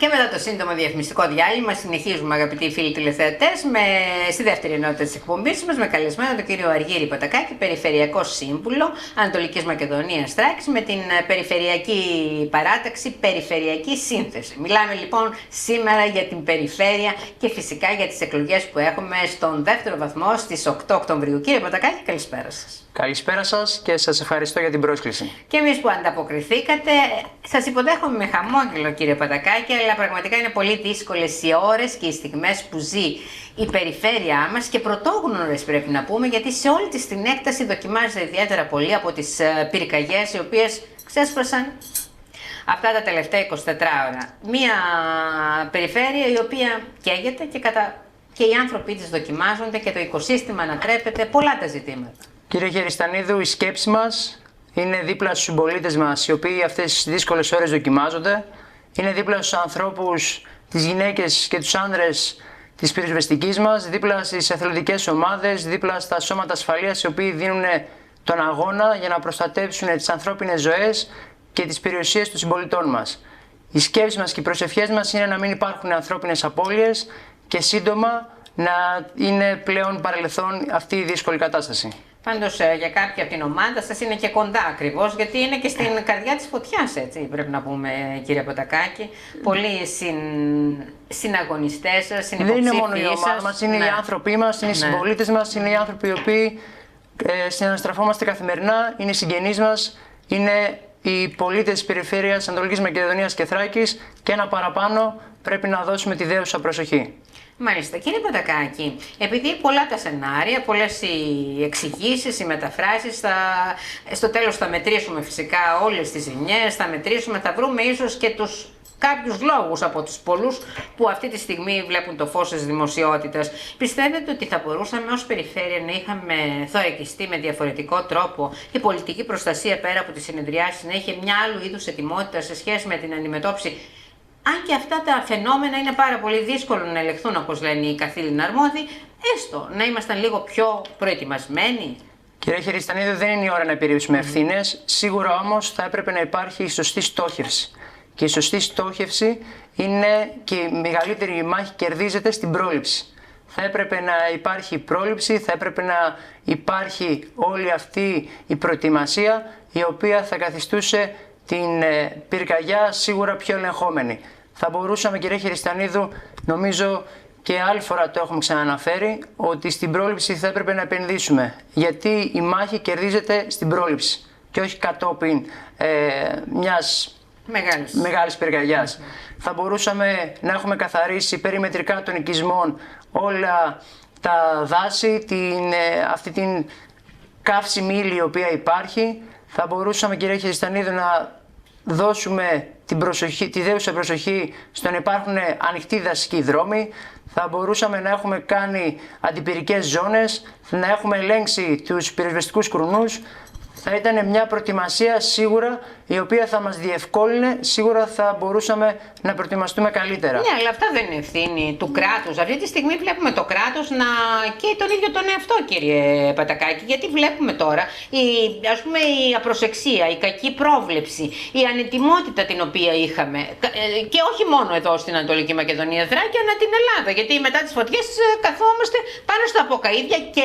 Και μετά το σύντομο διαφημιστικό διάλειμμα, συνεχίζουμε, αγαπητοί φίλοι τηλεθεατές, στη δεύτερη ενότητα της εκπομπής μας με καλεσμένο τον κύριο Αργύρη Πατακάκη, Περιφερειακό Σύμβουλο Ανατολικής Μακεδονίας Θράκης, με την περιφερειακή παράταξη Περιφερειακή Σύνθεση. Μιλάμε λοιπόν σήμερα για την περιφέρεια και φυσικά για τις εκλογές που έχουμε στον δεύτερο βαθμό στις 8 Οκτωβρίου. Κύριε Πατακάκη, καλησπέρα σας. Καλησπέρα σας και σας ευχαριστώ για την πρόσκληση. Και εμείς που ανταποκριθήκατε, σας υποδέχομαι με χαμόγελο, κύριε Πατακάκη, αλλά πραγματικά είναι πολύ δύσκολες οι ώρες και οι στιγμές που ζει η περιφέρειά μας και πρωτόγνωρες πρέπει να πούμε, γιατί σε όλη της την έκταση δοκιμάζεται ιδιαίτερα πολύ από τις πυρκαγιές οι οποίες ξέσπασαν αυτά τα τελευταία 24 ώρα. Μία περιφέρεια η οποία καίγεται και οι άνθρωποι της δοκιμάζονται και το οικοσύστημα ανατρέπεται, πολλά τα ζητήματα. Κύριε Χεριστανίδου, η σκέψη μας είναι δίπλα στους συμπολίτες μας, οι οποίοι αυτές τις δύσκολες ώρες δοκιμάζονται. Είναι δίπλα στους ανθρώπους, τις γυναίκες και τους άνδρες της πυροσβεστικής μας, δίπλα στις εθελοντικές ομάδες, δίπλα στα σώματα ασφαλείας, οι οποίοι δίνουν τον αγώνα για να προστατεύσουν τις ανθρώπινες ζωές και τις περιουσίες των συμπολιτών μας. Η σκέψη μας και οι προσευχές μας είναι να μην υπάρχουν ανθρώπινες απώλειες και σύντομα να είναι πλέον παρελθόν αυτή η δύσκολη κατάσταση. Πάντως για κάποια από την ομάδα σας είναι και κοντά ακριβώς, γιατί είναι και στην καρδιά της φωτιάς, έτσι πρέπει να πούμε, κύριε Πατακάκη. Πολλοί συναγωνιστές σας, συνυποψήφοι σας. Δεν είναι μόνο η ομάδα μας, είναι οι άνθρωποι μας, είναι οι συμπολίτες μας, είναι οι άνθρωποι οι οποίοι συναναστραφόμαστε καθημερινά, είναι οι συγγενείς μας, είναι οι πολίτες της περιφέρειας Ανατολικής Μακεδονίας και Θράκης και ένα παραπάνω πρέπει να δώσουμε τη δέουσα προσοχή. Μάλιστα. Κύριε Πατακάκη, επειδή πολλά τα σενάρια, πολλές οι εξηγήσεις, οι μεταφράσεις, στο τέλος θα μετρήσουμε φυσικά όλες τις ζημιές, θα μετρήσουμε, θα βρούμε ίσως και κάποιους λόγους από τους πολλούς που αυτή τη στιγμή βλέπουν το φως της δημοσιότητας. Πιστεύετε ότι θα μπορούσαμε ως περιφέρεια να είχαμε θωρακιστεί με διαφορετικό τρόπο η πολιτική προστασία πέρα από τις συνεδριάσεις, να είχε μια άλλου είδους ετοιμότητα σε σχέση με την αντιμετώπιση? Αν και αυτά τα φαινόμενα είναι πάρα πολύ δύσκολο να ελεγχθούν, όπως λένε οι καθήλυνα αρμόδιοι, έστω να ήμασταν λίγο πιο προετοιμασμένοι. Κύριε Χεριστανίδου, δεν είναι η ώρα να επιρρύψουμε ευθύνες. Σίγουρα όμως θα έπρεπε να υπάρχει η σωστή στόχευση. Και η σωστή στόχευση είναι και η μεγαλύτερη μάχη κερδίζεται στην πρόληψη. Θα έπρεπε να υπάρχει πρόληψη, θα έπρεπε να υπάρχει όλη αυτή η προετοιμασία η οποία θα καθιστούσε την πυρκαγιά σίγουρα πιο ελεγχόμενη. Θα μπορούσαμε, κύριε Χεριστανίδου, νομίζω και άλλη φορά το έχουμε ξαναναφέρει, ότι στην πρόληψη θα έπρεπε να επενδύσουμε. Γιατί η μάχη κερδίζεται στην πρόληψη και όχι κατόπιν μιας μεγάλης πυρκαγιάς. Θα μπορούσαμε να έχουμε καθαρίσει περιμετρικά των οικισμών όλα τα δάση, αυτή την καύσιμη ύλη η οποία υπάρχει. Θα μπορούσαμε, κύριε Χεριστανίδου, να δώσουμε τη δέουσα προσοχή στο να υπάρχουν ανοιχτοί δασικοί δρόμοι. Θα μπορούσαμε να έχουμε κάνει αντιπυρικές ζώνες, να έχουμε ελέγξει τους πυροσβεστικούς κρουνούς. Θα ήταν μια προετοιμασία σίγουρα η οποία θα μας διευκόλυνε, σίγουρα θα μπορούσαμε να προετοιμαστούμε καλύτερα. Ναι, αλλά αυτά δεν είναι ευθύνη του κράτους. Αυτή τη στιγμή βλέπουμε το κράτος να καίει τον ίδιο τον εαυτό, κύριε Πατακάκη, γιατί βλέπουμε τώρα η απροσεξία, η κακή πρόβλεψη, η ανετοιμότητα την οποία είχαμε και όχι μόνο εδώ στην Ανατολική Μακεδονία Θράκη, αλλά την Ελλάδα, γιατί μετά τις φωτιές καθόμαστε πάνω στα αποκαΐδια και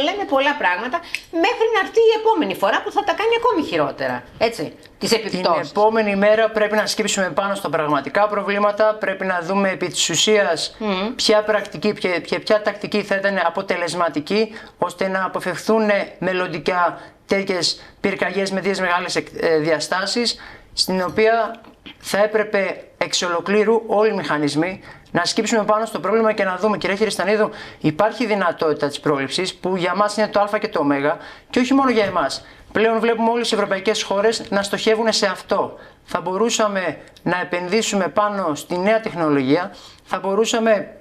λέμε πολλά πράγματα μέχρι να έρθει η επόμενη φορά που θα τα κάνει ακόμη χειρότερα, έτσι. Την επόμενη μέρα πρέπει να σκύψουμε πάνω στα πραγματικά προβλήματα, πρέπει να δούμε επί της ουσίας ποια πρακτική και ποια τακτική θα ήταν αποτελεσματική ώστε να αποφευθούν μελλοντικά τέτοιες πυρκαγιές με δύο μεγάλες διαστάσεις, στην οποία θα έπρεπε εξ ολοκλήρου όλοι οι μηχανισμοί να σκύψουμε πάνω στο πρόβλημα και να δούμε. Κύριε Χεριστανίδου, υπάρχει δυνατότητα της πρόληψης που για μας είναι το α και το ω και όχι μόνο για εμάς. Πλέον βλέπουμε όλες οι ευρωπαϊκές χώρες να στοχεύουν σε αυτό. Θα μπορούσαμε να επενδύσουμε πάνω στη νέα τεχνολογία, θα μπορούσαμε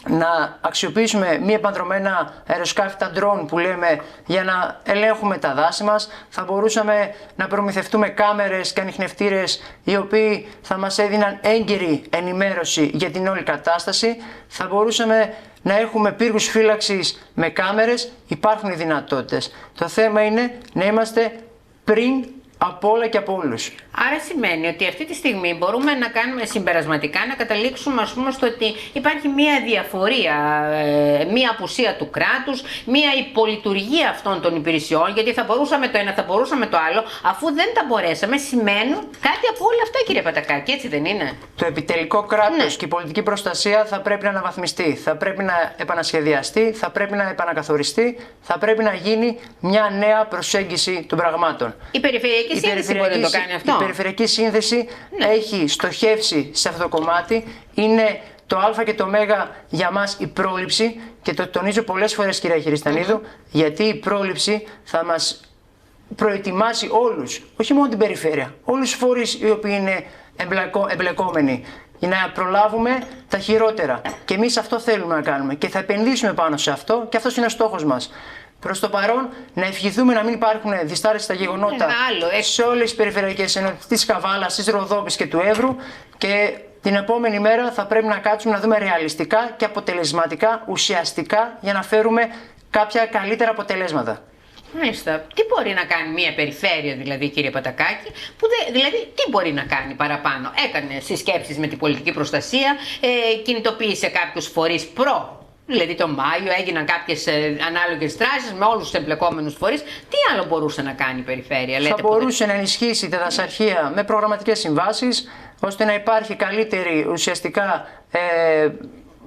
να αξιοποιήσουμε μη επανδρομένα αεροσκάφη, τα drone που λέμε, για να ελέγχουμε τα δάση μας. Θα μπορούσαμε να προμηθευτούμε κάμερες και ανιχνευτήρες οι οποίοι θα μας έδιναν έγκαιρη ενημέρωση για την όλη κατάσταση. Θα μπορούσαμε να έχουμε πύργους φύλαξης με κάμερες. Υπάρχουν οι δυνατότητες. Το θέμα είναι να είμαστε πριν από όλα και από όλους. Άρα σημαίνει ότι αυτή τη στιγμή μπορούμε να κάνουμε συμπερασματικά, να καταλήξουμε ας πούμε στο ότι υπάρχει μία διαφορία, μία απουσία του κράτους, μία υπολειτουργία αυτών των υπηρεσιών, γιατί θα μπορούσαμε το ένα, θα μπορούσαμε το άλλο, αφού δεν τα μπορέσαμε, σημαίνουν κάτι από όλα αυτά, κύριε Πατακάκη, έτσι δεν είναι? Το επιτελικό κράτος και η πολιτική προστασία θα πρέπει να αναβαθμιστεί, θα πρέπει να επανασχεδιαστεί, θα πρέπει να επανακαθοριστεί, θα πρέπει να γίνει μια νέα προσέγγιση των πραγμάτων. Η περιφερειακή σύνδεση μπορεί να το κάνει αυτό. Η περιφερειακή σύνδεση έχει στοχεύσει σε αυτό το κομμάτι. Είναι το α και το ω για μας η πρόληψη, και το τονίζω πολλές φορές, κυρία Χειριστανίδου, γιατί η πρόληψη θα μας προετοιμάσει όλους, όχι μόνο την περιφέρεια, όλους τους φορείς οι οποίοι είναι εμπλεκόμενοι, για να προλάβουμε τα χειρότερα. Και εμείς αυτό θέλουμε να κάνουμε και θα επενδύσουμε πάνω σε αυτό, και αυτός είναι ο στόχος μας. Προς το παρόν, να ευχηθούμε να μην υπάρχουν διστάρεστα γεγονότα σε όλες τις περιφερειακές ενότητες της Καβάλας, της Ροδόπης και του Εύρου, και την επόμενη μέρα θα πρέπει να κάτσουμε να δούμε ρεαλιστικά και αποτελεσματικά, ουσιαστικά, για να φέρουμε κάποια καλύτερα αποτελέσματα. Μάλιστα. Τι μπορεί να κάνει μια περιφέρεια, δηλαδή, κύριε Πατακάκη, δηλαδή τι μπορεί να κάνει παραπάνω? Έκανε συσκέψεις με την πολιτική προστασία, κινητοποίησε κάποιους φορείς δηλαδή τον Μάιο έγιναν κάποιες ανάλογες δράσεις με όλους τους εμπλεκόμενους φορείς. Τι άλλο μπορούσε να κάνει η περιφέρεια, λέτε? Θα μπορούσε να ενισχύσει τη δασαρχία με προγραμματικές συμβάσεις, ώστε να υπάρχει καλύτερη ουσιαστικά,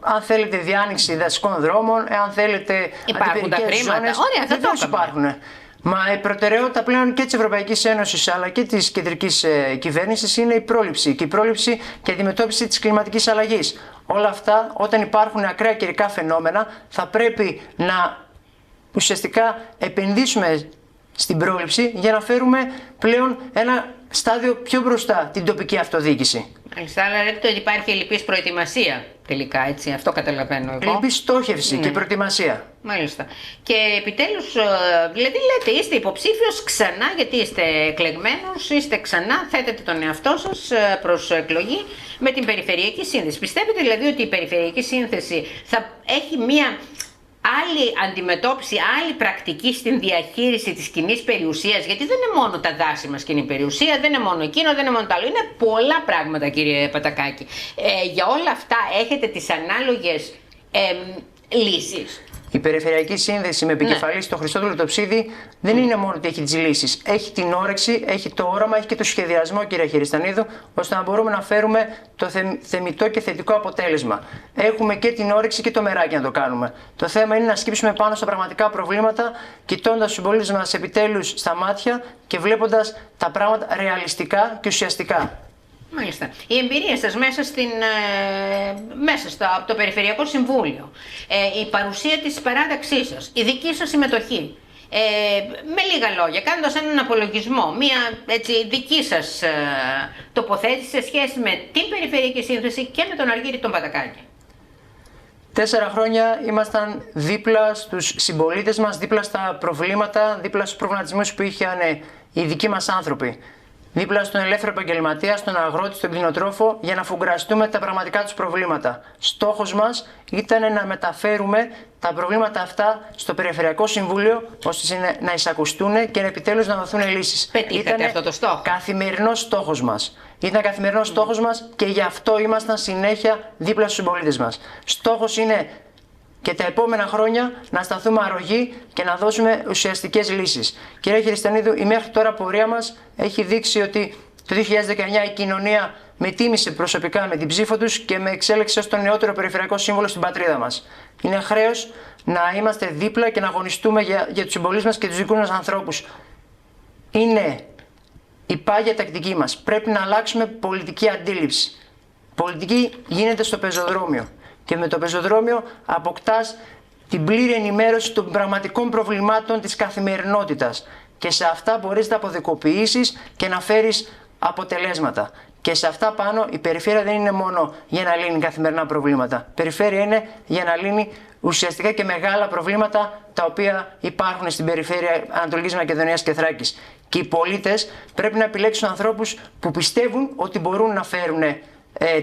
αν θέλετε, διάνοιξη δασικών δρόμων, αν θέλετε αντιπυρικές ζώνες. Ωραία, θα το υπάρχουν. Μα η προτεραιότητα πλέον και της Ευρωπαϊκής Ένωσης αλλά και της κεντρικής κυβέρνησης είναι η πρόληψη. Και η πρόληψη και η αντιμετώπιση της κλιματικής αλλαγής. Όλα αυτά, όταν υπάρχουν ακραία καιρικά φαινόμενα, θα πρέπει να ουσιαστικά επενδύσουμε στην πρόληψη για να φέρουμε πλέον ένα στάδιο πιο μπροστά την τοπική αυτοδιοίκηση. Μάλιστα, αλλά λέτε ότι υπάρχει ελλειπής προετοιμασία τελικά, έτσι, αυτό καταλαβαίνω εγώ. Ελλειπής στόχευση και προετοιμασία. Μάλιστα. Και επιτέλους, δηλαδή λέτε, είστε υποψήφιος ξανά, γιατί είστε εκλεγμένος, είστε ξανά, θέτετε τον εαυτό σας προς εκλογή με την περιφερειακή σύνθεση. Πιστεύετε δηλαδή ότι η περιφερειακή σύνθεση θα έχει μία άλλη αντιμετώπιση, άλλη πρακτική στην διαχείριση της κοινής περιουσίας? Γιατί δεν είναι μόνο τα δάση μας κοινή περιουσία, δεν είναι μόνο εκείνο, δεν είναι μόνο το άλλο. Είναι πολλά πράγματα, κύριε Πατακάκη. Για όλα αυτά έχετε τις ανάλογες λύσεις? Η περιφερειακή σύνδεση με επικεφαλή στο Χριστόδουλο Τοψίδη δεν είναι μόνο ότι έχει τις λύσεις. Έχει την όρεξη, έχει το όραμα, έχει και το σχεδιασμό, κύριε Χειριστανίδου, ώστε να μπορούμε να φέρουμε το θεμιτό και θετικό αποτέλεσμα. Έχουμε και την όρεξη και το μεράκι να το κάνουμε. Το θέμα είναι να σκύψουμε πάνω στα πραγματικά προβλήματα, κοιτώντας τους συμπολίτες μας επιτέλους στα μάτια και βλέποντας τα πράγματα ρεαλιστικά και ουσιαστικά. Μάλιστα. Η εμπειρία σας μέσα από το Περιφερειακό Συμβούλιο, η παρουσία της παράταξής σας, η δική σας συμμετοχή, με λίγα λόγια, κάνοντας έναν απολογισμό, μια δική σας τοποθέτηση σε σχέση με την περιφερειακή σύνθεση και με τον Αργύρη τον Πατακάκη. 4 χρόνια ήμασταν δίπλα στους συμπολίτες μας, δίπλα στα προβλήματα, δίπλα στους προβληματισμούς που είχαν οι δικοί μας άνθρωποι. Δίπλα στον ελεύθερο επαγγελματία, στον αγρότη, στον κτηνοτρόφο, για να φουγκραστούμε τα πραγματικά τους προβλήματα. Στόχος μας ήταν να μεταφέρουμε τα προβλήματα αυτά στο Περιφερειακό Συμβούλιο, ώστε να εισακουστούν και επιτέλους να δοθούν λύσεις. Πετύχατε αυτό το στόχο? Καθημερινός στόχος μας. Ήταν καθημερινός στόχος μας και γι' αυτό ήμασταν συνέχεια δίπλα στους συμπολίτες μας. Στόχος είναι και τα επόμενα χρόνια να σταθούμε αρρωγοί και να δώσουμε ουσιαστικές λύσεις. Κυρία Χειριστανίδου, η μέχρι τώρα πορεία μας έχει δείξει ότι το 2019 η κοινωνία με τίμησε προσωπικά με την ψήφο τους και με εξέλεξε ως τον νεότερο Περιφερειακό Σύμβολο στην πατρίδα μας. Είναι χρέος να είμαστε δίπλα και να αγωνιστούμε για τους συμπολίτες μας και τους δικούς μας ανθρώπους. Είναι η πάγια τακτική μας. Πρέπει να αλλάξουμε πολιτική αντίληψη. Πολιτική γίνεται στο πεζοδρόμιο. Και με το πεζοδρόμιο αποκτάς την πλήρη ενημέρωση των πραγματικών προβλημάτων της καθημερινότητας. Και σε αυτά μπορείς να αποδικοποιήσεις και να φέρεις αποτελέσματα. Και σε αυτά πάνω η περιφέρεια δεν είναι μόνο για να λύνει καθημερινά προβλήματα. Η περιφέρεια είναι για να λύνει ουσιαστικά και μεγάλα προβλήματα τα οποία υπάρχουν στην περιφέρεια Ανατολικής Μακεδονίας και Θράκης. Και οι πολίτες πρέπει να επιλέξουν ανθρώπους που πιστεύουν ότι μπορούν να φέρουν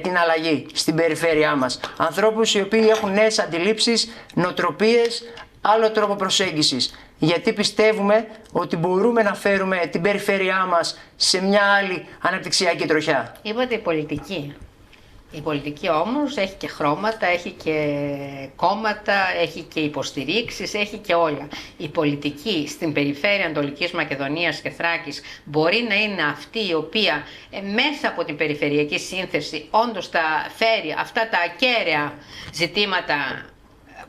την αλλαγή στην περιφέρειά μας. Ανθρώπους οι οποίοι έχουν νέες αντιλήψεις, νοοτροπίες, άλλο τρόπο προσέγγισης. γιατί πιστεύουμε ότι μπορούμε να φέρουμε την περιφέρειά μας σε μια άλλη αναπτυξιακή τροχιά. Είπατε η πολιτική. Η πολιτική όμως έχει και χρώματα, έχει και κόμματα, έχει και υποστηρίξεις, έχει και όλα. Η πολιτική στην περιφέρεια Ανατολικής Μακεδονίας και Θράκης μπορεί να είναι αυτή η οποία μέσα από την περιφερειακή σύνθεση όντως θα φέρει αυτά τα ακέραια ζητήματα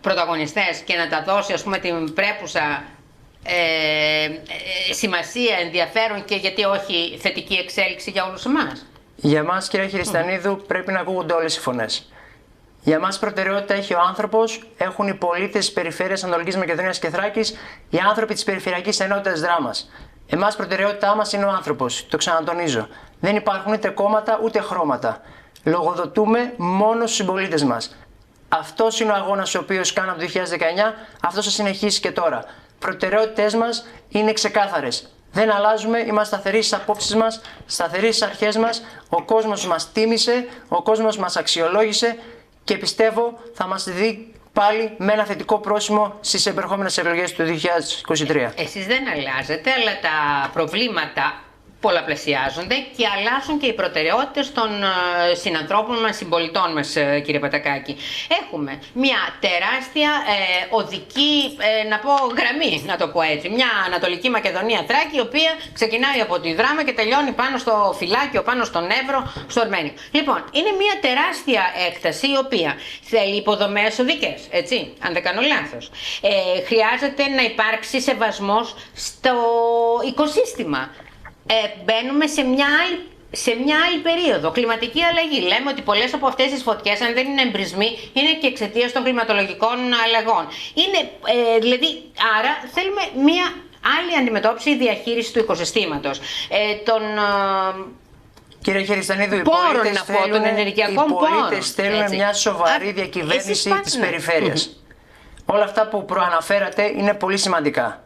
πρωταγωνιστές και να τα δώσει, ας πούμε, την πρέπουσα σημασία, ενδιαφέρον και γιατί όχι θετική εξέλιξη για όλους εμάς. Για μας, κυρία Χειριστανίδου, πρέπει να ακούγονται όλες οι φωνές. Για μας προτεραιότητα έχει ο άνθρωπος, έχουν οι πολίτες της περιφέρειας Ανατολικής Μακεδονίας και Θράκης, οι άνθρωποι της Περιφερειακής Ενότητας Δράμας. Εμάς προτεραιότητά μας είναι ο άνθρωπος, το ξανατονίζω. Δεν υπάρχουν είτε κόμματα ούτε χρώματα. Λογοδοτούμε μόνο στους συμπολίτες μας. Αυτός είναι ο αγώνας ο οποίος κάναμε το 2019, αυτός θα συνεχίσει και τώρα. Προτεραιότητές μας είναι ξεκάθαρες. Δεν αλλάζουμε, είμαστε σταθεροί στις απόψεις μας, σταθεροί στις αρχές μας. Ο κόσμος μας τίμησε, ο κόσμος μας αξιολόγησε και πιστεύω θα μας δει πάλι με ένα θετικό πρόσημο στις επερχόμενες εκλογές του 2023. Εσείς δεν αλλάζετε, αλλά τα προβλήματα πολλαπλασιάζονται και αλλάζουν και οι προτεραιότητες των συνανθρώπων μας, συμπολιτών μας, κύριε Πατακάκη. Έχουμε μια τεράστια οδική, να πω, γραμμή, να το πω έτσι. Μια Ανατολική Μακεδονία Θράκη, η οποία ξεκινάει από τη Δράμα και τελειώνει πάνω στο Φυλάκιο, πάνω στον Εύρο, στο Αρμένιο. Λοιπόν, είναι μια τεράστια έκταση, η οποία θέλει υποδομές οδικές, έτσι, αν δεν κάνω λάθος. Χρειάζεται να υπάρξει σεβασμός στο οικοσύστημα. Μπαίνουμε σε μια άλλη περίοδο, κλιματική αλλαγή. Λέμε ότι πολλές από αυτές τις φωτιές, αν δεν είναι εμπρισμοί, είναι και εξαιτίας των κλιματολογικών αλλαγών. Δηλαδή, άρα θέλουμε μια άλλη αντιμετώπιση ή διαχείριση του οικοσυστήματος. Κύριε Χειριστανίδου, οι πολίτες θέλουν μια σοβαρή διακυβέρνηση της περιφέρειας. Όλα αυτά που προαναφέρατε είναι πολύ σημαντικά.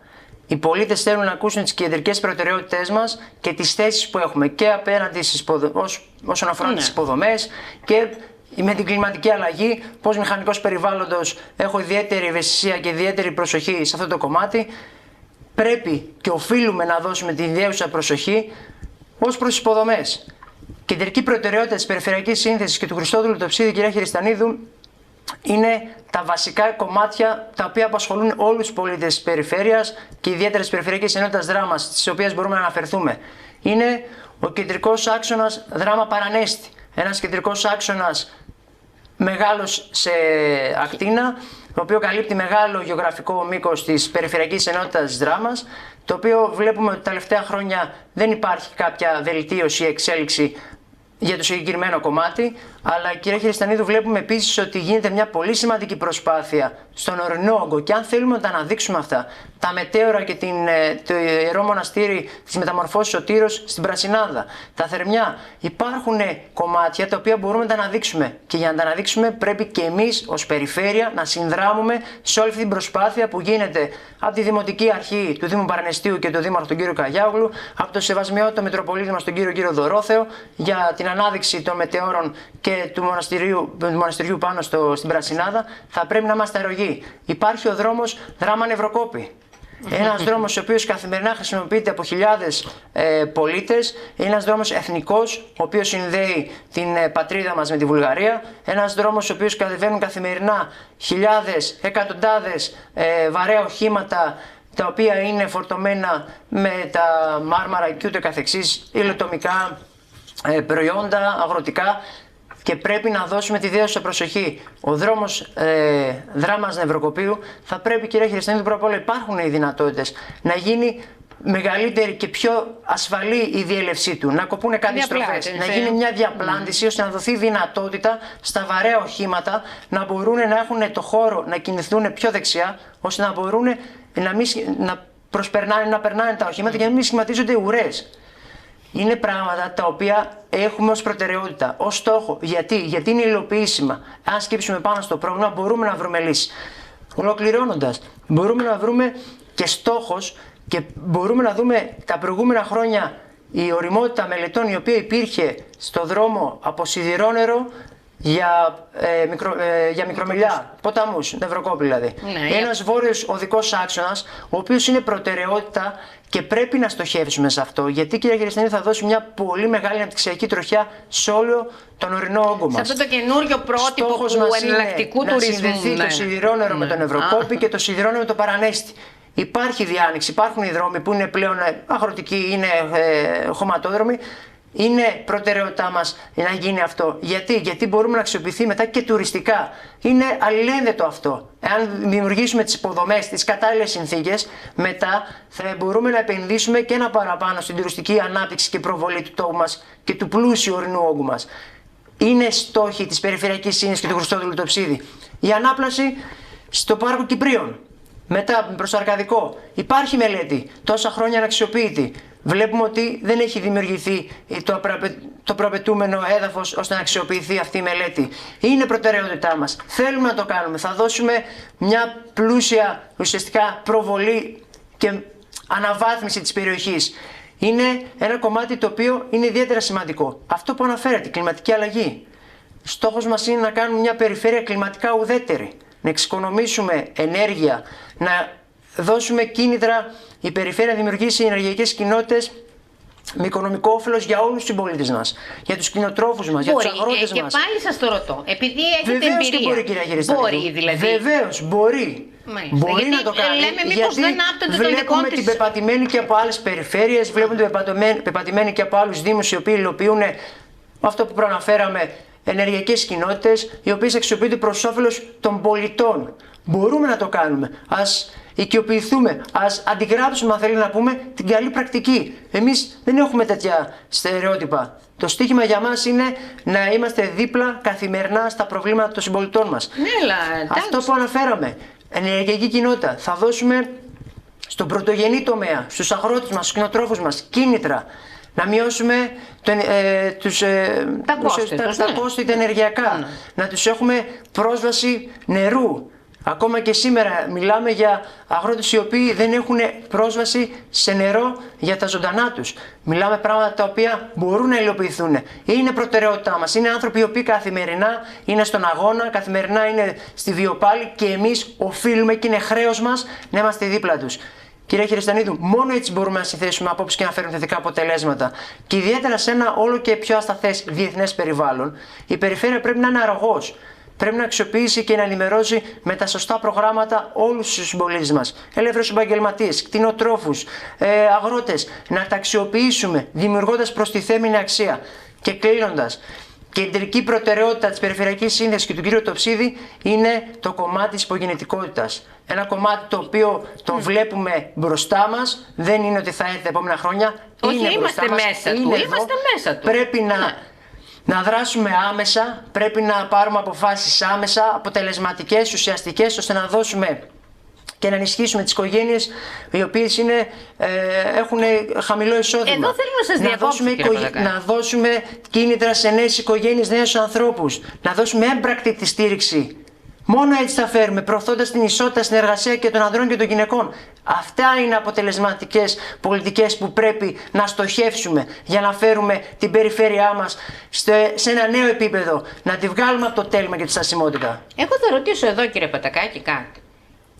Οι πολίτες θέλουν να ακούσουν τις κεντρικές προτεραιότητές μας και τις θέσεις που έχουμε και απέναντι όσον αφορά τις υποδομές και με την κλιματική αλλαγή, πώς μηχανικός περιβάλλοντος έχω ιδιαίτερη ευαισθησία και ιδιαίτερη προσοχή σε αυτό το κομμάτι. Πρέπει και οφείλουμε να δώσουμε την ιδιαίτερη προσοχή ως προς τις υποδομές. Κεντρική προτεραιότητα της Περιφερειακής Σύνθεσης και του Χριστόδουλου Τοψίδη, κυρία Χειριστανίδου, είναι τα βασικά κομμάτια τα οποία απασχολούν όλους τους πολίτες της περιφέρειας και ιδιαίτερα της Περιφερειακής Ενότητας Δράμας, στις οποίες μπορούμε να αναφερθούμε. Είναι ο κεντρικός άξονας Δράμα Παρανέστη. Ένας κεντρικός άξονας μεγάλος σε ακτίνα, το οποίο καλύπτει μεγάλο γεωγραφικό μήκος της Περιφερειακής Ενότητας Δράμας, το οποίο βλέπουμε ότι τα τελευταία χρόνια δεν υπάρχει κάποια βελτίωση ή εξέλιξη για το συγκεκριμένο κομμάτι, αλλά κύριε Χειριστανίδου, βλέπουμε επίσης ότι γίνεται μια πολύ σημαντική προσπάθεια στον ορεινό όγκο και αν θέλουμε να τα αναδείξουμε αυτά, τα μετέωρα και το Ιερό Μοναστήρι της Μεταμορφώσης ο Τύρος στην Πρασινάδα, τα Θερμιά, υπάρχουν κομμάτια τα οποία μπορούμε να τα αναδείξουμε και για να τα αναδείξουμε πρέπει και εμείς ως περιφέρεια να συνδράμουμε σε όλη αυτή την προσπάθεια που γίνεται από τη Δημοτική Αρχή του Δήμου Παρανεστίου και τον Δήμαρχο τον κύριο Καγιάγλου, από το Σεβασμιότατο Μητροπολίτη μας τον κύριο Δωρόθεο για την ανάδειξη των μετεώρων και του μοναστηριού πάνω στην Πρασινάδα. Θα πρέπει να είμαστε αρρωγοί. Υπάρχει ο δρόμος Δράμα Νευροκόπη. Ένας δρόμος ο οποίος καθημερινά χρησιμοποιείται από χιλιάδες πολίτες. Ένας δρόμος εθνικός, ο οποίος συνδέει την πατρίδα μας με τη Βουλγαρία. Ένας δρόμος ο οποίος κατεβαίνουν καθημερινά χιλιάδες, εκατοντάδες βαρέα οχήματα, τα οποία είναι φορτωμένα με τα μάρμαρα και ούτε καθεξής, υλοτομικά προϊόντα, αγροτικά. Και πρέπει να δώσουμε τη δέουσα προσοχή. Ο δρόμος Δράμας Νευροκοπίου θα πρέπει, κυρία Χειριστανίδου, πρώτα απ' όλα υπάρχουν οι δυνατότητες να γίνει μεγαλύτερη και πιο ασφαλή η διέλευσή του, να κοπούνε κάποιες στροφές, να γίνει μια διαπλάντηση ώστε να δοθεί δυνατότητα στα βαρέα οχήματα να μπορούν να έχουν το χώρο να κινηθούν πιο δεξιά, ώστε να μπορούν να περνάνε τα οχήματα και να μην σχηματίζονται ουρές. Είναι πράγματα τα οποία έχουμε ως προτεραιότητα, ως στόχο. Γιατί είναι υλοποιήσιμα. Αν σκύψουμε πάνω στο πρόβλημα, μπορούμε να βρούμε λύση. Ολοκληρώνοντας, μπορούμε να βρούμε και στόχος και μπορούμε να δούμε τα προηγούμενα χρόνια η ωριμότητα μελετών η οποία υπήρχε στο δρόμο από Σιδηρόνερο για μικρομιλιά, ποταμούς, Νευροκόπη δηλαδή. Ναι, Ένας βόρειος οδικός άξονας, ο οποίος είναι προτεραιότητα και πρέπει να στοχεύσουμε σε αυτό, γιατί κυρία Χειριστανή θα δώσει μια πολύ μεγάλη αναπτυξιακή τροχιά σε όλο τον ορεινό όγκο μας. Σε αυτό το καινούριο πρότυπο Στόχος του μας εναλλακτικού είναι τουρισμού. να συνδεθεί το σιδηρόνερο με τον Ευρωκόπη και το σιδηρόνερο με το Παρανέστη. Υπάρχει διάνοιξη, υπάρχουν οι δρόμοι που είναι πλέον αγροτικοί, είναι χωματόδρομοι. Είναι προτεραιότητά μας να γίνει αυτό. Γιατί μπορούμε να αξιοποιηθεί μετά και τουριστικά. Είναι αλληλένδετο αυτό. Εάν δημιουργήσουμε τις υποδομές, τις κατάλληλες συνθήκες, μετά θα μπορούμε να επενδύσουμε και ένα παραπάνω στην τουριστική ανάπτυξη και προβολή του τόπου μας και του πλούσιου ορεινού όγκου μας. Είναι στόχοι της Περιφερειακής Σύνδεσης και του Χριστόδουλου Τοψίδη. Η ανάπλαση στο Πάρκο Κυπρίων. Μετά προς το Αρκαδικό. Υπάρχει μελέτη, τόσα χρόνια αναξιοποιητή. Βλέπουμε ότι δεν έχει δημιουργηθεί το προαπαιτούμενο έδαφος ώστε να αξιοποιηθεί αυτή η μελέτη. Είναι προτεραιότητά μας. Θέλουμε να το κάνουμε. Θα δώσουμε μια πλούσια ουσιαστικά προβολή και αναβάθμιση της περιοχής. Είναι ένα κομμάτι το οποίο είναι ιδιαίτερα σημαντικό. Αυτό που αναφέρεται, η κλιματική αλλαγή. Στόχος μας είναι να κάνουμε μια περιφέρεια κλιματικά ουδέτερη. Να εξοικονομήσουμε ενέργεια, να δώσουμε κίνητρα η περιφέρεια να δημιουργήσει ενεργειακές κοινότητες με οικονομικό όφελος για όλους τους συμπολίτες μας, για τους κτηνοτρόφους μας, για τους αγρότες μας. Και πάλι σας το ρωτώ, επειδή έχετε Βεβαίως εμπειρία. Και μπορεί, κυρία Χειριστανή. Μπορεί δηλαδή. Βεβαίως, μπορεί. Μάλιστα. Μπορεί Γιατί να το κάνει. λέμε μήπως δεν άπτονται των δικών βλέπουμε της. την πεπατημένη και από άλλες περιφέρειες, βλέπουμε την πεπατημένη και από άλλους δήμους οι οποίοι υλοποιούν αυτό που προαναφέραμε, ενεργειακές κοινότητες, οι οποίες αξιοποιούνται προς όφελος των πολιτών. Μπορούμε να το κάνουμε. Ας οικειοποιηθούμε, ας αντιγράψουμε, αν θέλει να πούμε, την καλή πρακτική. Εμείς δεν έχουμε τέτοια στερεότυπα. Το στίχημα για μας είναι να είμαστε δίπλα καθημερινά στα προβλήματα των συμπολιτών μας. Ναι, αλλά αυτό που αναφέραμε, ενεργειακή κοινότητα, θα δώσουμε στον πρωτογενή τομέα, στους αγρότες μας, στους κτηνοτρόφους μας, κίνητρα. Να μειώσουμε τα κόστη τα ενεργειακά, να τους έχουμε πρόσβαση νερού. Ακόμα και σήμερα μιλάμε για αγρότες οι οποίοι δεν έχουν πρόσβαση σε νερό για τα ζωντανά τους. Μιλάμε πράγματα τα οποία μπορούν να υλοποιηθούν. Είναι προτεραιότητά μας. Είναι άνθρωποι οι οποίοι καθημερινά είναι στον αγώνα, καθημερινά είναι στη βιοπάλη και εμείς οφείλουμε και είναι χρέος μας να είμαστε δίπλα τους. Κυρία Χειριστανίδου, μόνο έτσι μπορούμε να συνθέσουμε απόψεις και να φέρουμε θετικά αποτελέσματα. Και ιδιαίτερα σε ένα όλο και πιο ασταθές διεθνές περιβάλλον, η περιφέρεια πρέπει να είναι αρρωγός. Πρέπει να αξιοποιήσει και να ενημερώσει με τα σωστά προγράμματα όλους τους συμπολίτες μας. Ελεύθερους επαγγελματίες, κτηνοτρόφους, αγρότες. Να τα αξιοποιήσουμε δημιουργώντας προστιθέμενη αξία. Και κλείνοντας, κεντρική προτεραιότητα της Περιφερειακής Σύνδεσης και του κ. Τοψίδη είναι το κομμάτι της υπογεννητικότητας. Ένα κομμάτι το οποίο το βλέπουμε μπροστά μας. Δεν είναι ότι θα έρθει τα επόμενα χρόνια. Όχι, είναι είμαστε μπροστά μέσα μας, του. είναι Είμαστε εδώ. μέσα του. Πρέπει Ναι. να δράσουμε άμεσα, πρέπει να πάρουμε αποφάσεις άμεσα, αποτελεσματικές, ουσιαστικές, ώστε να δώσουμε και να ενισχύσουμε τις οικογένειες οι οποίες έχουν χαμηλό εισόδημα. Εδώ θέλω να σας διακόψω, να δώσουμε κίνητρα σε νέες οικογένειες, νέους ανθρώπους, να δώσουμε έμπρακτη τη στήριξη. Μόνο έτσι θα φέρουμε, προωθώντας την ισότητα στην εργασία και των ανδρών και των γυναικών. Αυτά είναι αποτελεσματικές πολιτικές που πρέπει να στοχεύσουμε για να φέρουμε την περιφέρειά μας σε ένα νέο επίπεδο, να τη βγάλουμε από το τέλμα και τη στασιμότητα. Εγώ θα ρωτήσω εδώ, κύριε Πατακάκη, κάτι.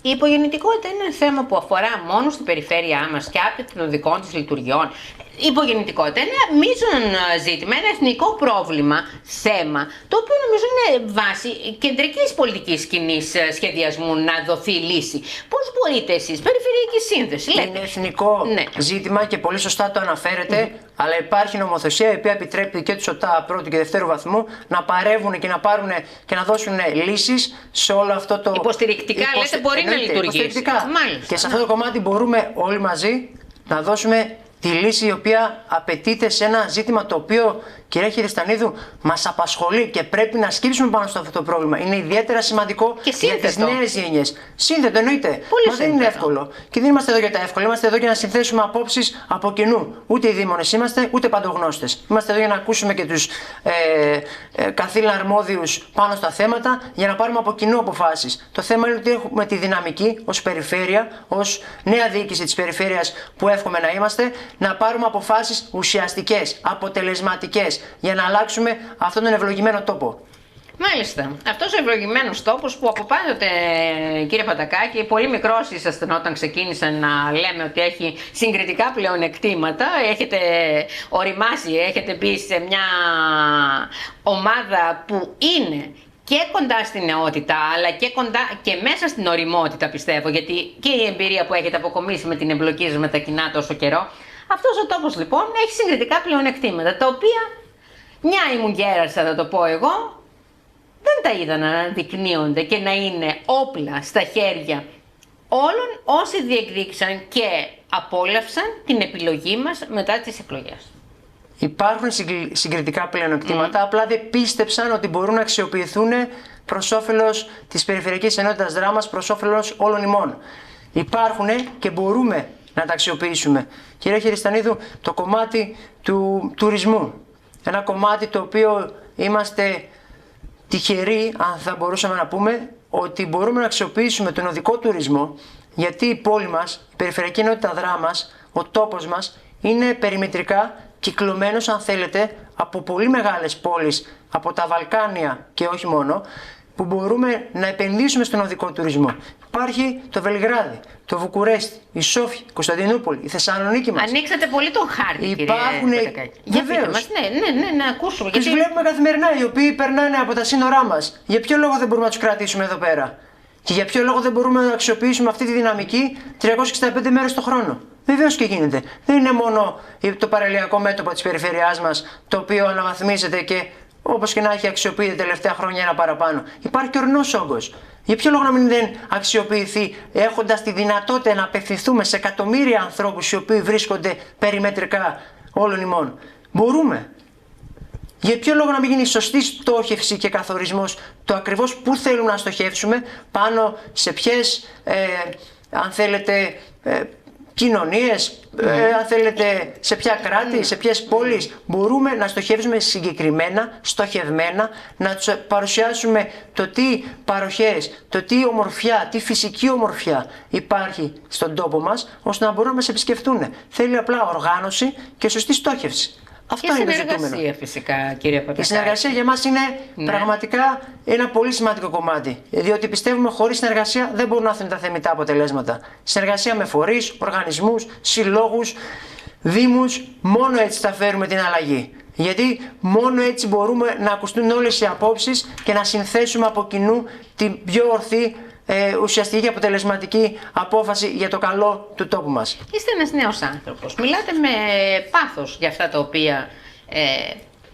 Η υπογεννητικότητα είναι ένα θέμα που αφορά μόνο στην περιφέρειά μας και άπτεται των δικών της λειτουργιών. Η υπογεννητικότητα είναι ένα μείζον ζήτημα, ένα εθνικό πρόβλημα, θέμα, το οποίο νομίζω είναι βάση κεντρικής πολιτικής κοινής σχεδιασμού να δοθεί λύση. Πώς μπορείτε εσείς, Περιφερειακή Σύνδεση, λέτε. Είναι εθνικό ζήτημα και πολύ σωστά το αναφέρετε, αλλά υπάρχει νομοθεσία η οποία επιτρέπει και τους ΟΤΑ πρώτου και δευτέρου βαθμού να παρεύουν και να πάρουν και να δώσουν λύσεις σε όλο αυτό το. Υποστηρικτικά, λέτε, μπορεί να λειτουργήσει. Μάλιστα. Και σε αυτό το κομμάτι μπορούμε όλοι μαζί να δώσουμε τη λύση η οποία απαιτείται σε ένα ζήτημα το οποίο, κυρία Χειριστανίδου, μας απασχολεί και πρέπει να σκύψουμε πάνω στο αυτό το πρόβλημα. Είναι ιδιαίτερα σημαντικό για τις νέες γενιές. Σύνθετο εννοείται. Μα δεν είναι εύκολο. Και δεν είμαστε εδώ για τα εύκολα. Είμαστε εδώ για να συνθέσουμε απόψεις από κοινού. Ούτε οι δήμονες είμαστε, ούτε παντογνώστες. Είμαστε εδώ για να ακούσουμε και τους καθήλυνα αρμόδιους πάνω στα θέματα, για να πάρουμε από κοινού αποφάσεις. Το θέμα είναι ότι έχουμε τη δυναμική ως περιφέρεια, ως νέα διοίκηση της περιφέρειας που εύχομαι να είμαστε, να πάρουμε αποφάσεις ουσιαστικές, αποτελεσματικές, για να αλλάξουμε αυτόν τον ευλογημένο τόπο. Μάλιστα. Αυτός ο ευλογημένος τόπος που από πάντοτε, κύριε Πατακάκη, πολύ μικρός ήσασταν όταν ξεκίνησαν να λέμε ότι έχει συγκριτικά πλεονεκτήματα. Έχετε οριμάσει, έχετε μπει σε μια ομάδα που είναι και κοντά στην νεότητα, αλλά και κοντά και μέσα στην οριμότητα, πιστεύω, γιατί και η εμπειρία που έχετε αποκομίσει με την εμπλοκή σας με τα κοινά τόσο καιρό. Αυτός ο τόπος λοιπόν έχει συγκριτικά πλεονεκτήματα, τα οποία μια ημουγκέρασα, θα το πω εγώ, δεν τα είδα να αναδεικνύονται και να είναι όπλα στα χέρια όλων όσοι διεκδίκησαν και απόλαυσαν την επιλογή μας μετά τις εκλογές. Υπάρχουν συγκριτικά πλεονεκτήματα, απλά δεν πίστεψαν ότι μπορούν να αξιοποιηθούν προς όφελος της Περιφερειακής Ενότητας Δράμας, προς όφελος όλων ημών. Υπάρχουν και μπορούμε να τα αξιοποιήσουμε. Κύριε Χεριστανίδου, το κομμάτι του τουρισμού, ένα κομμάτι το οποίο είμαστε τυχεροί, αν θα μπορούσαμε να πούμε, ότι μπορούμε να αξιοποιήσουμε τον οδικό τουρισμό, γιατί η πόλη μας, η Περιφερειακή Ενότητα Δράμας, ο τόπος μας είναι περιμετρικά κυκλωμένος, αν θέλετε, από πολύ μεγάλες πόλεις, από τα Βαλκάνια και όχι μόνο, που μπορούμε να επενδύσουμε στον οδικό τουρισμό. Υπάρχει το Βελιγράδι, το Βουκουρέστι, η Σόφια, η Κωνσταντινούπολη, η Θεσσαλονίκη μας. Ανοίξατε πολύ τον χάρτη, υπάρχουν, κύριε Πατακάκη. βεβαίως. Ναι, να ακούσουμε. Τους βλέπουμε καθημερινά, οι οποίοι περνάνε από τα σύνορά μας. Για ποιο λόγο δεν μπορούμε να τους κρατήσουμε εδώ πέρα? Και για ποιο λόγο δεν μπορούμε να αξιοποιήσουμε αυτή τη δυναμική 365 μέρες το χρόνο? Βεβαίως και γίνεται. Δεν είναι μόνο το παραλιακό μέτωπο της περιφερειάς μας, το οποίο αναβαθμίζεται και όπως και να έχει αξιοποιείται τα τελευταία χρόνια ένα παραπάνω. Υπάρχει και ορεινός όγκος. Για ποιο λόγο να μην δεν αξιοποιηθεί, έχοντας τη δυνατότητα να απευθυνθούμε σε εκατομμύρια ανθρώπους οι οποίοι βρίσκονται περιμετρικά όλων ημών? Μπορούμε. Για ποιο λόγο να μην γίνει σωστή στόχευση και καθορισμός το ακριβώς που θέλουμε να στοχεύσουμε, πάνω σε ποιες, αν θέλετε, κοινωνίες, αν θέλετε, σε ποια κράτη, σε ποιες πόλεις μπορούμε να στοχεύσουμε συγκεκριμένα, στοχευμένα, να τους παρουσιάσουμε το τι παροχές, το τι ομορφιά, τι φυσική ομορφιά υπάρχει στον τόπο μας, ώστε να μπορούν να μας επισκεφτούν. Θέλει απλά οργάνωση και σωστή στόχευση. Αυτό είναι το ζητούμενο. Συνεργασία, φυσικά, κύριε Πατακάκη. Η συνεργασία για μας είναι πραγματικά ένα πολύ σημαντικό κομμάτι. Διότι πιστεύουμε χωρίς συνεργασία δεν μπορούν να έρθουν τα θεμιτά αποτελέσματα. Συνεργασία με φορείς, οργανισμούς, συλλόγους, δήμους, μόνο έτσι θα φέρουμε την αλλαγή. Γιατί μόνο έτσι μπορούμε να ακουστούν όλες οι απόψεις και να συνθέσουμε από κοινού την πιο ορθή, ουσιαστική και αποτελεσματική απόφαση για το καλό του τόπου μας. Είστε ένας νέος άνθρωπος. Μιλάτε με πάθος για αυτά τα οποία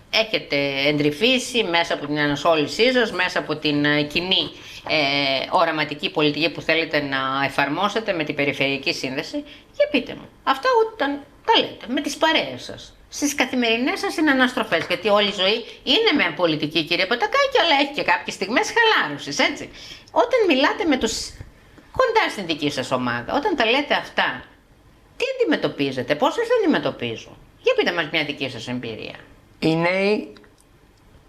έχετε εντρυφήσει μέσα από την ενασχόλησή σας, μέσα από την κοινή οραματική πολιτική που θέλετε να εφαρμόσετε με την περιφερειακή σύνδεση. Για πείτε μου, αυτά όταν τα λέτε με τις παρέες σας, στις καθημερινές σας συναναστροφές, γιατί όλη η ζωή είναι με πολιτική, κύριε Πατακάκη, αλλά έχει και κάποιες στιγμές χαλάρωσης, έτσι. Όταν μιλάτε με τους κοντά στην δική σας ομάδα, όταν τα λέτε αυτά, τι αντιμετωπίζετε, πώς σας αντιμετωπίζουν? Για πείτε μας μια δική σας εμπειρία. Οι νέοι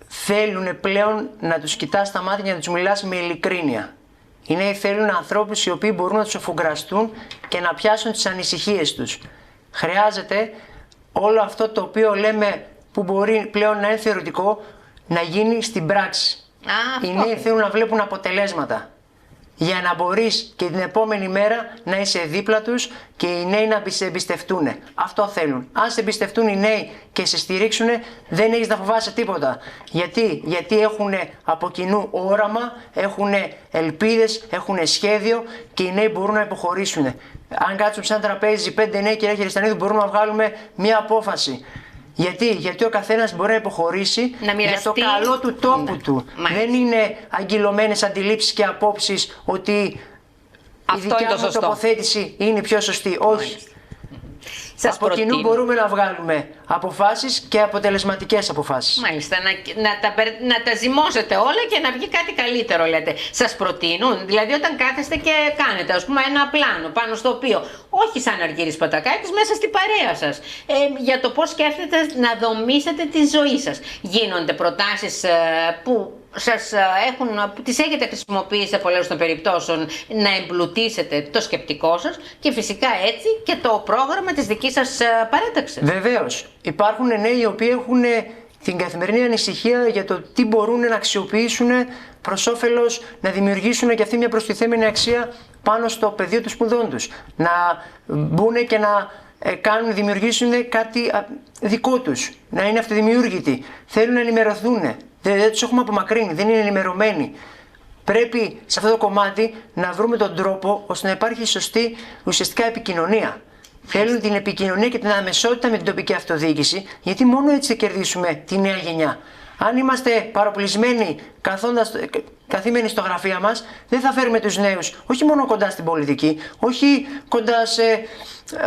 θέλουν πλέον να τους κοιτάς στα μάτια και να τους μιλάς με ειλικρίνεια. Οι νέοι θέλουν ανθρώπους οι οποίοι μπορούν να τους αφουγκραστούν και να πιάσουν τις ανησυχίες τους. Χρειάζεται όλο αυτό το οποίο λέμε που μπορεί πλέον να είναι θεωρητικό να γίνει στην πράξη. Οι νέοι θέλουν να βλέπουν αποτελέσματα. Για να μπορείς και την επόμενη μέρα να είσαι δίπλα τους και οι νέοι να σε εμπιστευτούν. Αυτό θέλουν. Αν σε εμπιστευτούν οι νέοι και σε στηρίξουν, δεν έχεις να φοβάσαι τίποτα. Γιατί έχουν από κοινού όραμα, έχουν ελπίδες, έχουν σχέδιο και οι νέοι μπορούν να υποχωρήσουν. Αν κάτσουμε σε ένα τραπέζι 5 νέοι, κύριε Χεριστανίδου, μπορούμε να βγάλουμε μια απόφαση. Γιατί ο καθένας μπορεί να υποχωρήσει για το καλό του τόπου του. Δεν είναι αγκυλωμένες αντιλήψεις και απόψεις ότι η δικιά μου τοποθέτηση είναι πιο σωστή. Όχι. Από κοινού μπορούμε να βγάλουμε αποφάσεις και αποτελεσματικές αποφάσεις. Μάλιστα, να τα ζυμώσετε όλα και να βγει κάτι καλύτερο, λέτε. Σας προτείνουν, δηλαδή όταν κάθεστε και κάνετε, ας πούμε, ένα πλάνο πάνω στο οποίο, όχι σαν Αργύρης Πατακάκης, μέσα στην παρέα σας, για το πώς σκέφτεται να δομήσετε τη ζωή σας. Γίνονται προτάσεις που τις έχετε χρησιμοποιήσει σε πολλές των περιπτώσεων να εμπλουτίσετε το σκεπτικό σας και φυσικά έτσι και το πρόγραμμα της δικής σας παράταξης. Βεβαίως. Υπάρχουν νέοι οι οποίοι έχουν την καθημερινή ανησυχία για το τι μπορούν να αξιοποιήσουν προς όφελος να δημιουργήσουν και αυτή μια προστιθέμενη αξία πάνω στο πεδίο των σπουδών τους. Να μπουν και να δημιουργήσουν κάτι δικό τους, να είναι αυτοδημιούργητοι. Θέλουν να ενημερωθούν. Δεν τους έχουμε απομακρύνει, δεν είναι ενημερωμένοι. Πρέπει σε αυτό το κομμάτι να βρούμε τον τρόπο ώστε να υπάρχει σωστή ουσιαστικά επικοινωνία. Θέλουν την επικοινωνία και την αμεσότητα με την τοπική αυτοδιοίκηση, γιατί μόνο έτσι θα κερδίσουμε τη νέα γενιά. Αν είμαστε παροπλισμένοι καθήμενοι στο γραφείο μας, δεν θα φέρουμε τους νέους όχι μόνο κοντά στην πολιτική, όχι κοντά σε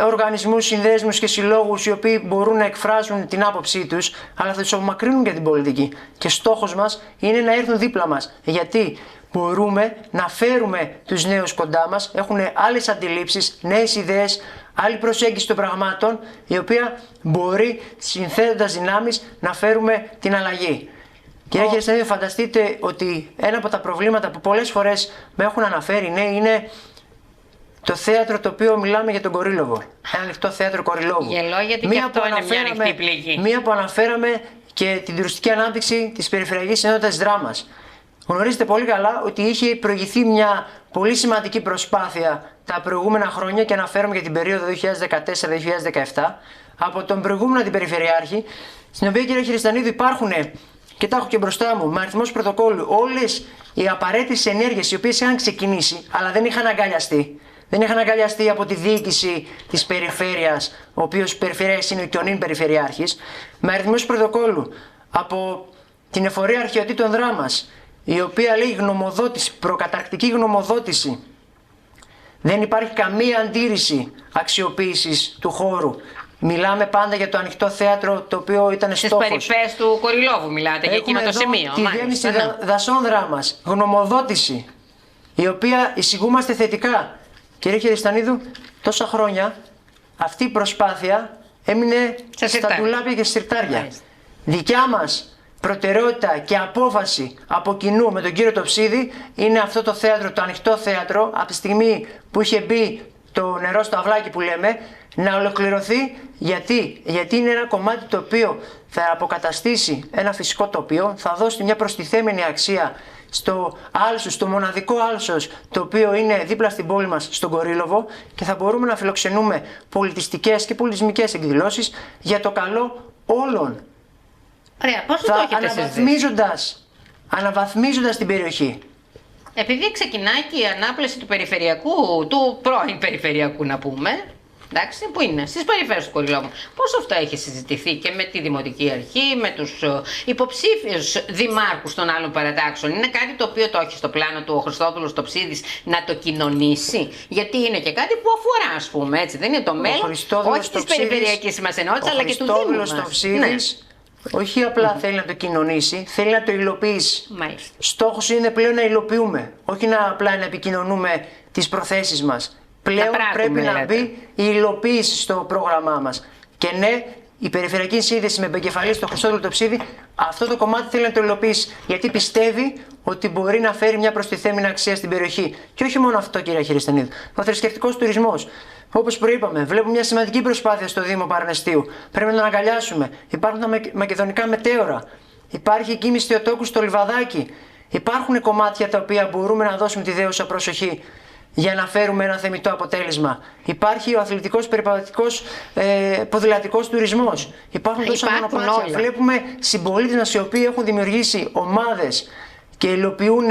οργανισμούς, συνδέσμους και συλλόγους οι οποίοι μπορούν να εκφράζουν την άποψή τους, αλλά θα τους απομακρύνουν για την πολιτική. Και στόχος μας είναι να έρθουν δίπλα μας. Γιατί μπορούμε να φέρουμε τους νέους κοντά μας, έχουν άλλες αντιλήψεις, νέες ιδέες, άλλη προσέγγιση των πραγμάτων, η οποία μπορεί συνθέτοντας δυνάμεις να φέρουμε την αλλαγή. Κύριε Χεριστανίδου, φανταστείτε ότι ένα από τα προβλήματα που πολλές φορές με έχουν αναφέρει νέοι είναι το θέατρο το οποίο μιλάμε για τον Κορύλωβο. Ένα ανοιχτό θέατρο Κορυλόβου. Γελώ, γιατί και αυτό είναι μια ανοιχτή πληγή. Μία που αναφέραμε και την τουριστική ανάπτυξη της Περιφερειακής Ενότητας Δράμας. Γνωρίζετε πολύ καλά ότι είχε προηγηθεί μια πολύ σημαντική προσπάθεια τα προηγούμενα χρόνια και αναφέρομαι για την περίοδο 2014-2017 από τον προηγούμενο αντιπεριφερειάρχη, στην οποία, κύριε Χεριστανίδου, υπάρχουν, και τα έχω και μπροστά μου, με αριθμός πρωτοκόλλου, όλες οι απαραίτητες ενέργειες οι οποίες είχαν ξεκινήσει αλλά δεν είχαν αγκαλιαστεί. Δεν είχαν αγκαλιαστεί από τη διοίκηση της περιφέρειας, ο οποίος περιφερειάρχης είναι και ο νυν περιφερειάρχης, με αριθμός πρωτοκόλλου από την εφορία αρχαιοτήτων Δράμας, η οποία λέει γνωμοδότηση, προκαταρκτική γνωμοδότηση. Δεν υπάρχει καμία αντίρρηση αξιοποίησης του χώρου. Μιλάμε πάντα για το ανοιχτό θέατρο, το οποίο ήταν στόχος. Στις περιφές του Κορυλόβου μιλάτε, για εκείνο το σημείο. Τη διεύθυνση δασών Δράμας, γνωμοδότηση, η οποία εισηγούμαστε θετικά. Κύριε Χεριστανίδου, τόσα χρόνια αυτή η προσπάθεια έμεινε στα ντουλάπια και σιρτάρια. Δικιά μας προτεραιότητα και απόφαση από κοινού με τον κύριο Τοψίδη είναι αυτό το θέατρο, το ανοιχτό θέατρο, από τη στιγμή που είχε μπει το νερό στο αυλάκι που λέμε, να ολοκληρωθεί. Γιατί είναι ένα κομμάτι το οποίο θα αποκαταστήσει ένα φυσικό τοπίο, θα δώσει μια προστιθέμενη αξία στο άλσος, στο μοναδικό άλσος το οποίο είναι δίπλα στην πόλη μας, στον Κορύλωβο, και θα μπορούμε να φιλοξενούμε πολιτιστικές και πολιτισμικές εκδηλώσεις για το καλό όλων. Ωραία, πώς το έχετε αναβαθμίζοντας την περιοχή. Επειδή ξεκινάει και η ανάπλαση του περιφερειακού, του πρώην περιφερειακού να πούμε, εντάξει, που είναι στις περιφέρειες του Κορυλόβου, πώς αυτό έχει συζητηθεί και με τη Δημοτική Αρχή, με τους υποψήφιους δημάρχους των άλλων παρατάξεων? Είναι κάτι το οποίο το έχει στο πλάνο του ο Χριστόδουλος Τοψίδης να το κοινωνήσει? Γιατί είναι και κάτι που αφορά, ας πούμε, έτσι, δεν είναι το μέλλον, όχι της περιφερειακής μας ενότητας, αλλά και του Δήμου μας. Όχι απλά θέλει να το κοινωνήσει, θέλει να το υλοποιήσει. Μάλιστα. Στόχος είναι πλέον να υλοποιούμε, όχι απλά να επικοινωνούμε τις προθέσεις μας. Πλέον πρέπει να μπει η υλοποίηση στο πρόγραμμά μας. Και ναι, η περιφερειακή σύνδεση με επικεφαλή στο Χριστόδουλο Τοψίδη αυτό το κομμάτι θέλει να το υλοποιήσει. Γιατί πιστεύει ότι μπορεί να φέρει μια προστιθέμενη αξία στην περιοχή. Και όχι μόνο αυτό, κύριε Χεριστανίδου. Ο θρησκευτικός τουρισμός. Όπως προείπαμε, βλέπουμε μια σημαντική προσπάθεια στο Δήμο Παραναιστείου. Πρέπει να τον αγκαλιάσουμε. Υπάρχουν τα μακεδονικά μετέωρα. Υπάρχει η κίνηση Θεοτόκου στο Λιβαδάκι. Υπάρχουν κομμάτια τα οποία μπορούμε να δώσουμε τη δέουσα προσοχή για να φέρουμε ένα θεμιτό αποτέλεσμα. Υπάρχει ο αθλητικός, περιπατητικός, ποδηλατικός τουρισμός. Υπάρχουν τόσα μονοπάτια. Βλέπουμε συμπολίτες μας οι οποίοι έχουν δημιουργήσει ομάδες και υλοποιούν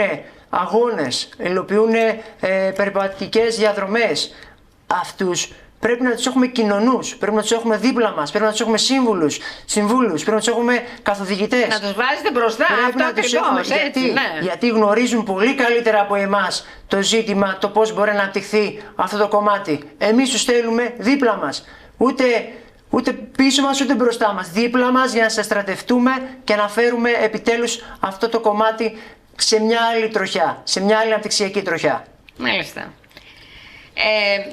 αγώνες, υλοποιούν περιπατητικές διαδρομές. Αυτούς πρέπει να τους έχουμε κοινωνούς, πρέπει να τους έχουμε δίπλα μας, πρέπει να τους έχουμε συμβούλους, πρέπει να τους έχουμε καθοδηγητές. Να τους βάζετε μπροστά, αυτό ακριβώς, έτσι, γιατί γνωρίζουν πολύ καλύτερα από εμάς το ζήτημα, το πώς μπορεί να αναπτυχθεί αυτό το κομμάτι. Εμείς τους θέλουμε δίπλα μας, ούτε πίσω μας ούτε μπροστά μας, δίπλα μας, για να σας στρατευτούμε και να φέρουμε επιτέλους αυτό το κομμάτι σε μια άλλη τροχιά, σε μια άλλη αναπτυξιακή τροχιά. Μάλιστα.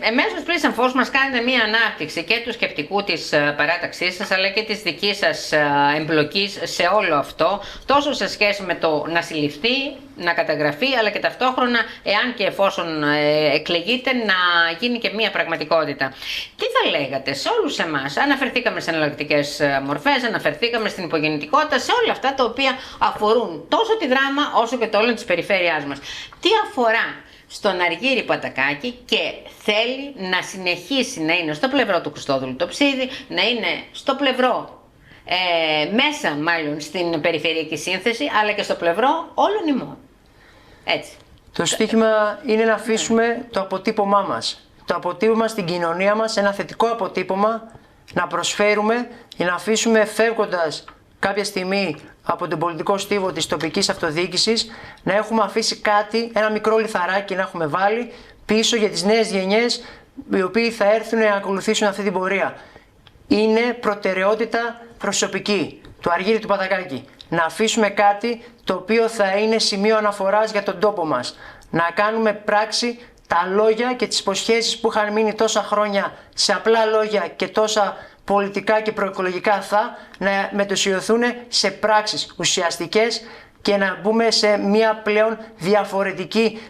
Εμέσως πλήσαν φως μας κάνετε μία ανάπτυξη και του σκεπτικού της παράταξής σας, αλλά και της δικής σας εμπλοκής σε όλο αυτό, τόσο σε σχέση με το να συλληφθεί, να καταγραφεί, αλλά και ταυτόχρονα, εάν και εφόσον εκλεγείτε, να γίνει και μία πραγματικότητα. Τι θα λέγατε σε όλους εμάς? Αναφερθήκαμε σε εναλλακτικές μορφές, αναφερθήκαμε στην υπογεννητικότητα, σε όλα αυτά τα οποία αφορούν τόσο τη Δράμα όσο και το όλο της περιφέρειάς μας. Τι αφορά στον Αργύρη Πατακάκη και θέλει να συνεχίσει να είναι στο πλευρό του Χριστόδουλου Τοψίδη, να είναι στο πλευρό, μέσα μάλλον στην περιφερειακή σύνθεση, αλλά και στο πλευρό όλων ημών. Έτσι. Το στίχημα είναι να αφήσουμε το αποτύπωμά μας. Το αποτύπωμα στην κοινωνία μας, ένα θετικό αποτύπωμα, να προσφέρουμε για να αφήσουμε, φεύγοντας κάποια στιγμή από τον πολιτικό στίβο της τοπικής αυτοδιοίκησης, να έχουμε αφήσει κάτι, ένα μικρό λιθαράκι να έχουμε βάλει πίσω για τις νέες γενιές, οι οποίοι θα έρθουν να ακολουθήσουν αυτή την πορεία. Είναι προτεραιότητα προσωπική του Αργύρη του Πατακάκη. Να αφήσουμε κάτι το οποίο θα είναι σημείο αναφοράς για τον τόπο μας. Να κάνουμε πράξη τα λόγια και τις υποσχέσεις που είχαν μείνει τόσα χρόνια σε απλά λόγια και τόσα πολιτικά και προεκλογικά να μετουσιωθούν σε πράξεις ουσιαστικές και να μπούμε σε μια πλέον διαφορετική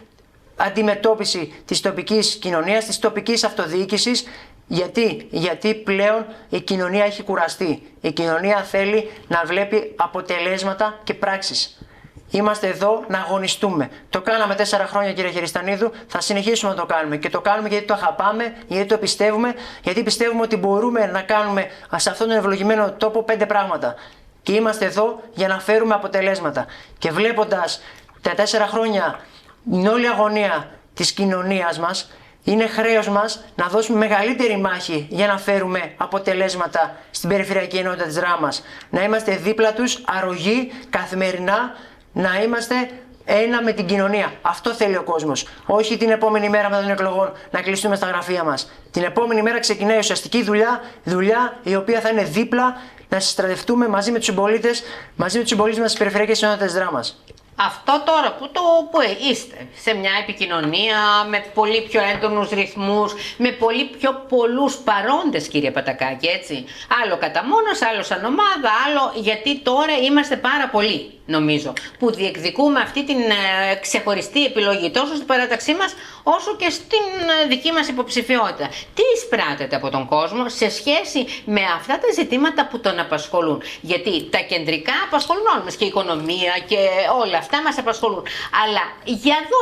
αντιμετώπιση της τοπικής κοινωνίας, της τοπικής αυτοδιοίκησης. Γιατί πλέον η κοινωνία έχει κουραστεί. Η κοινωνία θέλει να βλέπει αποτελέσματα και πράξεις. Είμαστε εδώ να αγωνιστούμε. Το κάναμε 4 χρόνια, κύριε Χεριστανίδου, θα συνεχίσουμε να το κάνουμε. Και το κάνουμε γιατί το αγαπάμε, γιατί το πιστεύουμε, γιατί πιστεύουμε ότι μπορούμε να κάνουμε σε αυτόν τον ευλογημένο τόπο 5 πράγματα. Και είμαστε εδώ για να φέρουμε αποτελέσματα. Και βλέποντας τα 4 χρόνια την όλη αγωνία της κοινωνίας μας, είναι χρέος μας να δώσουμε μεγαλύτερη μάχη για να φέρουμε αποτελέσματα στην περιφερειακή ενότητα της Δράμας. Να είμαστε δίπλα τους, αρρωγοί, καθημερινά, να είμαστε ένα με την κοινωνία. Αυτό θέλει ο κόσμος. Όχι την επόμενη μέρα μετά των εκλογών να κλειστούμε στα γραφεία μας. Την επόμενη μέρα ξεκινάει η ουσιαστική δουλειά η οποία θα είναι δίπλα να συστρατευτούμε μαζί με τους συμπολίτες μας στις περιφερειακές ενότητες της Δράμας. Αυτό τώρα που είστε σε μια επικοινωνία με πολύ πιο έντονους ρυθμούς, με πολύ πιο πολλούς παρόντες, κύριε Πατακάκη, έτσι. Άλλο κατά μόνος, άλλο σαν ομάδα, άλλο γιατί τώρα είμαστε πάρα πολλοί, νομίζω, που διεκδικούμε αυτή την ξεχωριστή επιλογή τόσο στην παράταξή μας όσο και στην δική μας υποψηφιότητα. Τι εισπράτεται από τον κόσμο σε σχέση με αυτά τα ζητήματα που τον απασχολούν? Γιατί τα κεντρικά απασχολούν όλοι μας, και η οικονομία και όλα αυτά μας απασχολούν. Αλλά για εδώ,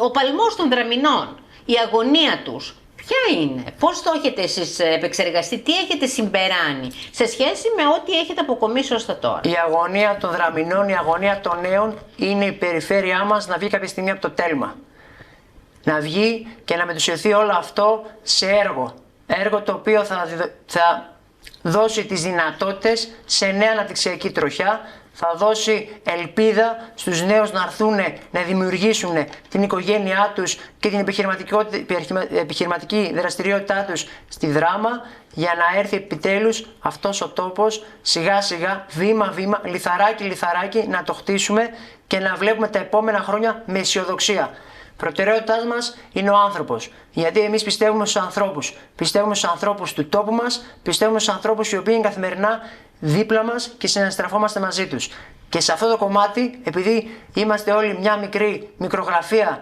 ο παλμός των Δραμηνών, η αγωνία τους, ποια είναι, πώς το έχετε εσείς επεξεργαστεί, τι έχετε συμπεράνει σε σχέση με ό,τι έχετε αποκομίσει ως τώρα? Η αγωνία των Δραμηνών, η αγωνία των νέων είναι η περιφέρειά μας να βγει κάποια στιγμή από το τέλμα. Να βγει και να μετουσιωθεί όλο αυτό σε έργο. Έργο το οποίο θα δώσει τις δυνατότητες σε νέα αναπτυξιακή τροχιά, θα δώσει ελπίδα στους νέους να έρθουν να δημιουργήσουν την οικογένειά τους και την επιχειρηματική δραστηριότητά τους στη Δράμα, για να έρθει επιτέλους αυτός ο τόπος σιγά σιγά, βήμα βήμα, λιθαράκι λιθαράκι να το χτίσουμε και να βλέπουμε τα επόμενα χρόνια με αισιοδοξία. Προτεραιότητά μας είναι ο άνθρωπος. Γιατί εμείς πιστεύουμε στους ανθρώπους. Πιστεύουμε στους ανθρώπους του τόπου μας, πιστεύουμε στους ανθρώπους οι οποίοι είναι καθημερινά δίπλα μας και συναστραφόμαστε μαζί τους. Και σε αυτό το κομμάτι, επειδή είμαστε όλοι μια μικρή μικρογραφία,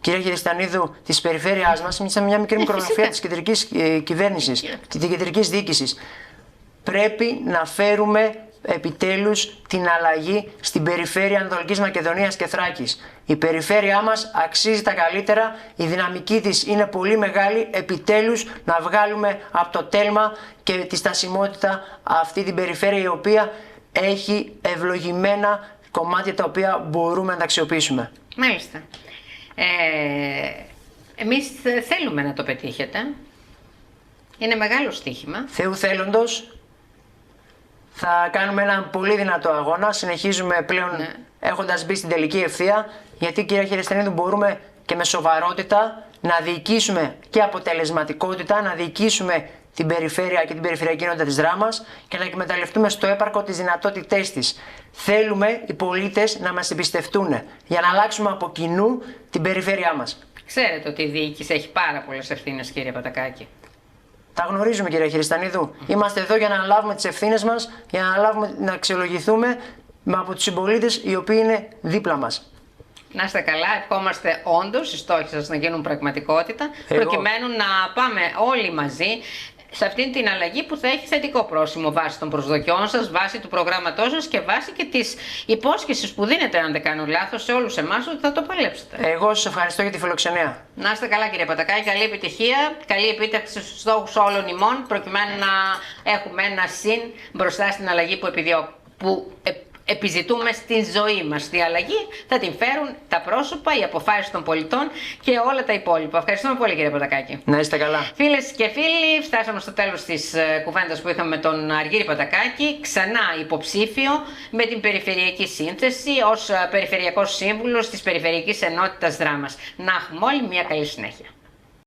κύριε Χεριστανίδου, της περιφέρειάς μας, είμαστε μια μικρή μικρογραφία της κεντρικής κυβέρνησης, της κεντρικής διοίκησης, πρέπει να φέρουμε επιτέλους την αλλαγή στην περιφέρεια Ανατολικής Μακεδονίας και Θράκης. Η περιφέρειά μας αξίζει τα καλύτερα, η δυναμική της είναι πολύ μεγάλη, επιτέλους να βγάλουμε από το τέλμα και τη στασιμότητα αυτή την περιφέρεια, η οποία έχει ευλογημένα κομμάτια τα οποία μπορούμε να τα αξιοποιήσουμε. Μάλιστα. Εμείς θέλουμε να το πετύχετε. Είναι μεγάλο στοίχημα. Θεού θέλοντος, θα κάνουμε έναν πολύ δυνατό αγώνα. Συνεχίζουμε πλέον έχοντας μπει στην τελική ευθεία, γιατί, κύριε Χεριστανίδου, μπορούμε και με σοβαρότητα να διοικήσουμε και αποτελεσματικότητα, να διοικήσουμε την περιφέρεια και την περιφερειακή ενότητα της Δράμας και να εκμεταλλευτούμε στο έπαρκο τις δυνατότητές της. Θέλουμε οι πολίτες να μας εμπιστευτούν για να αλλάξουμε από κοινού την περιφέρειά μας. Ξέρετε ότι η διοίκηση έχει πάρα πολλές ευθύνες, κύριε Πατακάκη. Τα γνωρίζουμε, κυρία Χριστανίδου. Είμαστε εδώ για να αναλάβουμε τις ευθύνες μας, για να αξιολογηθούμε από τους συμπολίτες οι οποίοι είναι δίπλα μας. Να είστε καλά, ευχόμαστε όντως οι στόχοι σας να γίνουν πραγματικότητα, προκειμένου να πάμε όλοι μαζί σε αυτήν την αλλαγή που θα έχει θετικό πρόσημο βάσει των προσδοκιών σας, βάσει του προγράμματός σας και βάσει και της υπόσχεσης που δίνετε, αν δεν κάνω λάθος, σε όλους εμάς ότι θα το παλέψετε. Εγώ σας ευχαριστώ για τη φιλοξενία. Να είστε καλά, κύριε Πατακάκη, καλή επιτυχία, καλή επίτευξη στους στόχους όλων ημών, προκειμένου να έχουμε ένα συν μπροστά στην αλλαγή που επιζητούμε στην ζωή μας. Τη αλλαγή θα την φέρουν τα πρόσωπα, οι αποφάσεις των πολιτών και όλα τα υπόλοιπα. Ευχαριστούμε πολύ, κύριε Πατακάκη. Να είστε καλά. Φίλες και φίλοι, φτάσαμε στο τέλος της κουβέντας που είχαμε με τον Αργύρη Πατακάκη, ξανά υποψήφιο με την περιφερειακή σύνθεση ως περιφερειακός σύμβουλος της Περιφερειακής Ενότητας Δράμας. Να έχουμε όλοι μια καλή συνέχεια.